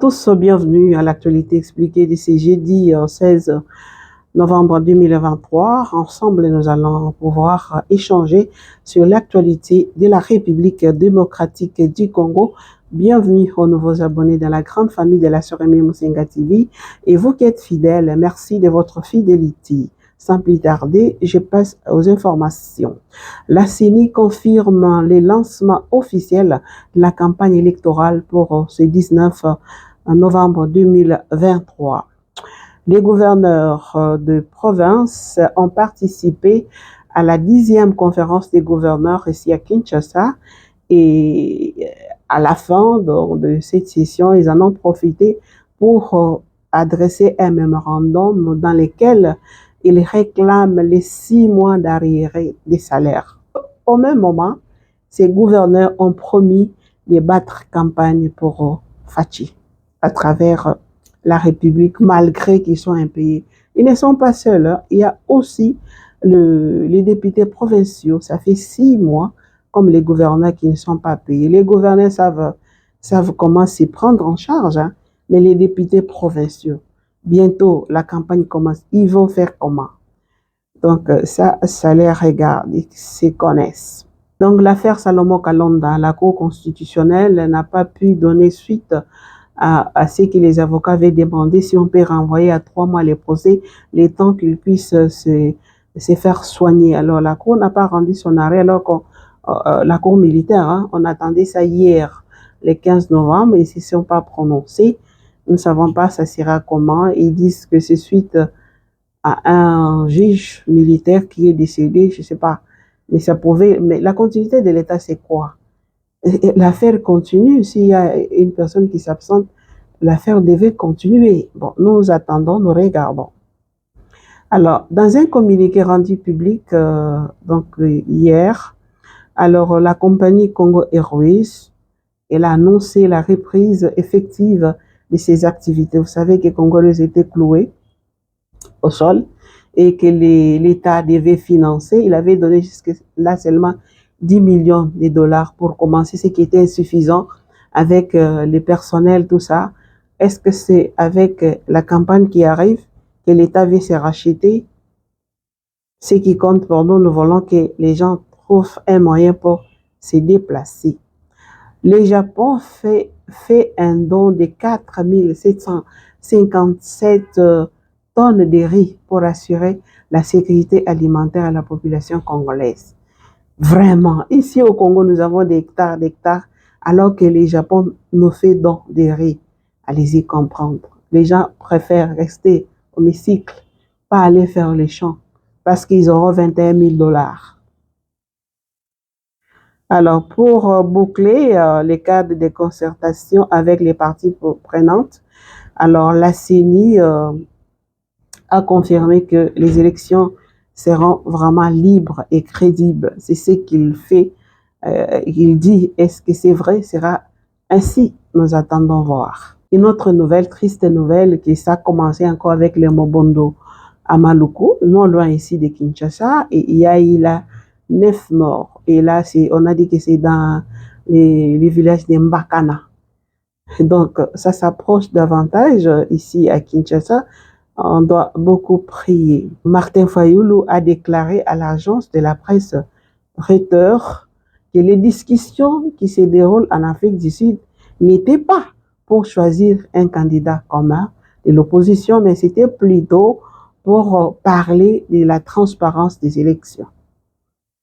Tous bienvenus à l'actualité expliquée de ce jeudi 16 novembre 2023. Ensemble, nous allons pouvoir échanger sur l'actualité de la République démocratique du Congo. Bienvenue aux nouveaux abonnés dans la grande famille de la Sœur Aimée Moussenga TV. Et vous qui êtes fidèles, merci de votre fidélité. Sans plus tarder, je passe aux informations. La CENI confirme le lancement officiel de la campagne électorale pour ce 19 novembre 2023. Les gouverneurs de province ont participé à la 10e conférence des gouverneurs ici à Kinshasa et à la fin de cette session, ils en ont profité pour adresser un mémorandum dans lequel ils réclament les 6 mois d'arriérés des salaires. Au même moment, ces gouverneurs ont promis de battre campagne pour Fachi à travers la République, malgré qu'ils sont impayés. Ils ne sont pas seuls. Hein. Il y a aussi les députés provinciaux. Ça fait 6 mois, comme les gouverneurs qui ne sont pas payés. Les gouverneurs savent comment s'y prendre en charge, hein, mais les députés provinciaux, bientôt la campagne commence. Ils vont faire comment? Donc ça les regarde, ils se connaissent. Donc l'affaire Salomon Kalonda, la Cour constitutionnelle n'a pas pu donner suite à ce que les avocats avaient demandé, si on peut renvoyer à 3 mois les procès, le temps qu'ils puissent se faire soigner. Alors la Cour n'a pas rendu son arrêt, alors que la Cour militaire, hein, on attendait ça hier, le 15 novembre, et ils ne se sont pas prononcés. Nous ne savons pas ça sera comment. Ils disent que c'est suite à un juge militaire qui est décédé, je ne sais pas. Mais ça pouvait. Mais la continuité de l'État, c'est quoi? L'affaire continue. S'il y a une personne qui s'absente, l'affaire devait continuer. Bon, nous attendons, nous regardons. Alors, dans un communiqué rendu public hier, alors la compagnie Congo Airways, elle a annoncé la reprise effective de ses activités. Vous savez que Congo Airways était cloué au sol et que l'État devait financer. Il avait donné jusque-là seulement 10 millions de dollars pour commencer, ce qui était insuffisant avec le personnel, tout ça. Est-ce que c'est avec la campagne qui arrive que l'État veut se racheter? Ce qui compte pour nous, nous voulons que les gens trouvent un moyen pour se déplacer. Le Japon fait un don de 4757 tonnes de riz pour assurer la sécurité alimentaire à la population congolaise. Vraiment, ici au Congo, nous avons des hectares, alors que le Japon nous fait don de riz. Allez-y comprendre. Les gens préfèrent rester au hémicycle, pas aller faire les champs, parce qu'ils auront 21 000 dollars. Alors, pour boucler les cadres de concertation avec les parties prenantes, alors la CENI a confirmé que les élections seront vraiment libres et crédibles. C'est ce qu'il fait. Il dit, est-ce que c'est vrai? Sera ainsi. Nous attendons voir. Une autre nouvelle, triste nouvelle, que ça a commencé encore avec les Mobondo à Maluku, non loin ici de Kinshasa, et il y a eu là 9 morts. Et là, on a dit que c'est dans les villages de Mbakana. Donc, ça s'approche davantage ici à Kinshasa. On doit beaucoup prier. Martin Fayulu a déclaré à l'agence de la presse Reuters que les discussions qui se déroulent en Afrique du Sud n'étaient pas pour choisir un candidat commun de l'opposition, mais c'était plutôt pour parler de la transparence des élections.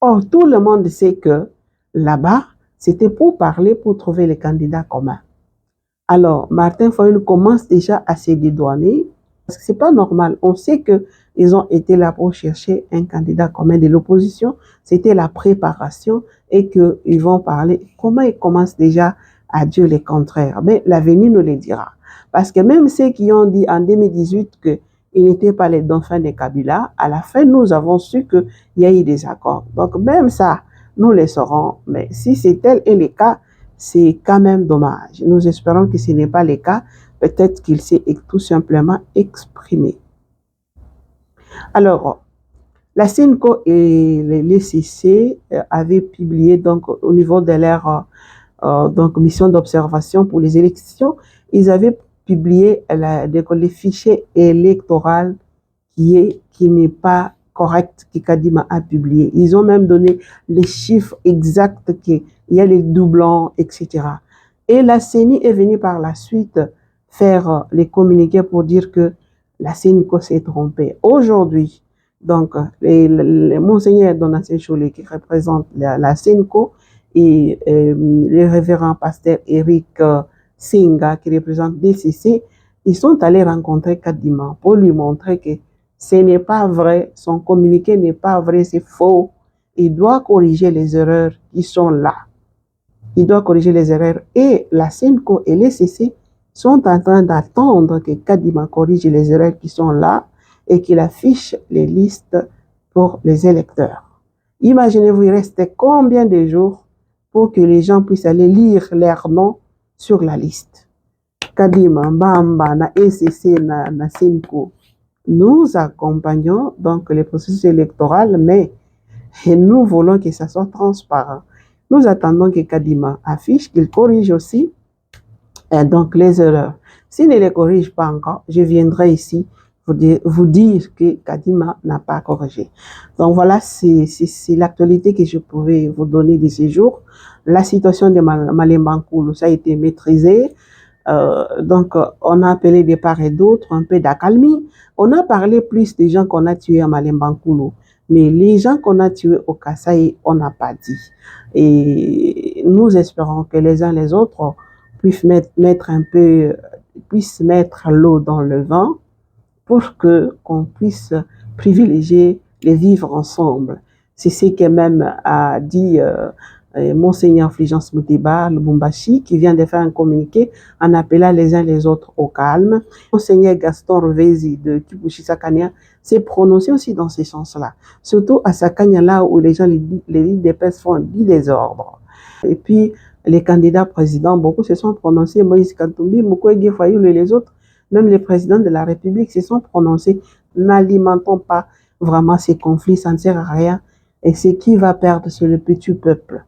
Or, tout le monde sait que là-bas, c'était pour parler, pour trouver les candidats communs. Alors, Martin Fayulu commence déjà à se dédouaner, parce que c'est pas normal. On sait qu'ils ont été là pour chercher un candidat commun de l'opposition. C'était la préparation et qu'ils vont parler. Comment ils commencent déjà à dire le contraire? Mais l'avenir nous le dira. Parce que même ceux qui ont dit en 2018 qu'ils n'étaient pas les dauphins de Kabila, à la fin, nous avons su qu'il y a eu des accords. Donc, même ça, nous le saurons. Mais si c'est tel est le cas, c'est quand même dommage. Nous espérons que ce n'est pas le cas. Peut-être qu'il s'est tout simplement exprimé. Alors, la CENCO et l'ECC avaient publié donc au niveau de leur mission d'observation pour les élections, ils avaient publié les fichiers électoraux qui n'est pas correct que Kadima a publié. Ils ont même donné les chiffres exacts qu'il y a les doublons, etc. Et la CENI est venue par la suite faire les communiqués pour dire que la CENICO s'est trompée. Aujourd'hui, donc, le Monseigneur Donatien Cholet qui représente la CENICO et le révérend pasteur Eric Singa qui représente DCC, ils sont allés rencontrer Kadima pour lui montrer que ce n'est pas vrai, son communiqué n'est pas vrai, c'est faux. Il doit corriger les erreurs qui sont là. Il doit corriger les erreurs. Et la CENICO et les CC sont en train d'attendre que Kadima corrige les erreurs qui sont là et qu'il affiche les listes pour les électeurs. Imaginez-vous, il restait combien de jours pour que les gens puissent aller lire leurs noms sur la liste. Kadima, Mbamba, na ECC, na CENICO. Nous accompagnons donc les processus électoraux, mais nous voulons que ça soit transparent. Nous attendons que Kadima affiche, qu'il corrige aussi donc les erreurs. S'il ne les corrige pas encore, je viendrai ici vous dire que Kadima n'a pas corrigé. Donc voilà, c'est l'actualité que je pouvais vous donner de ces jours. La situation de Malemba Nkulu, ça a été maîtrisé. Donc, on a appelé de part et d'autre un peu d'accalmie. On a parlé plus des gens qu'on a tués à Malemba Nkulu. Mais les gens qu'on a tués au Kasaï, on n'a pas dit. Et nous espérons que les uns les autres puissent mettre l'eau dans le vin pour qu'on puisse privilégier les vivre ensemble. C'est ce que même a dit Monseigneur Fulgence Muteba Lubumbashi, qui vient de faire un communiqué en appelant les uns les autres au calme. Monseigneur Gaston Revezi de Kibushi-Sakania s'est prononcé aussi dans ce sens-là, surtout à Sakania, là où les gens, les lignes des pèses font du désordre. Et puis, les candidats présidents, beaucoup se sont prononcés, Moïse Katumbi, Mukwege Fayulu et les autres, même les présidents de la République se sont prononcés. N'alimentons pas vraiment ces conflits, ça ne sert à rien. Et ce qui va perdre, c'est le petit peuple.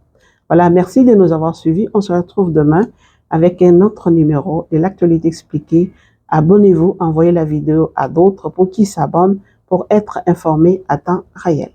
Voilà, merci de nous avoir suivis. On se retrouve demain avec un autre numéro de l'actualité expliquée. Abonnez-vous, envoyez la vidéo à d'autres pour qu'ils s'abonnent pour être informés à temps réel.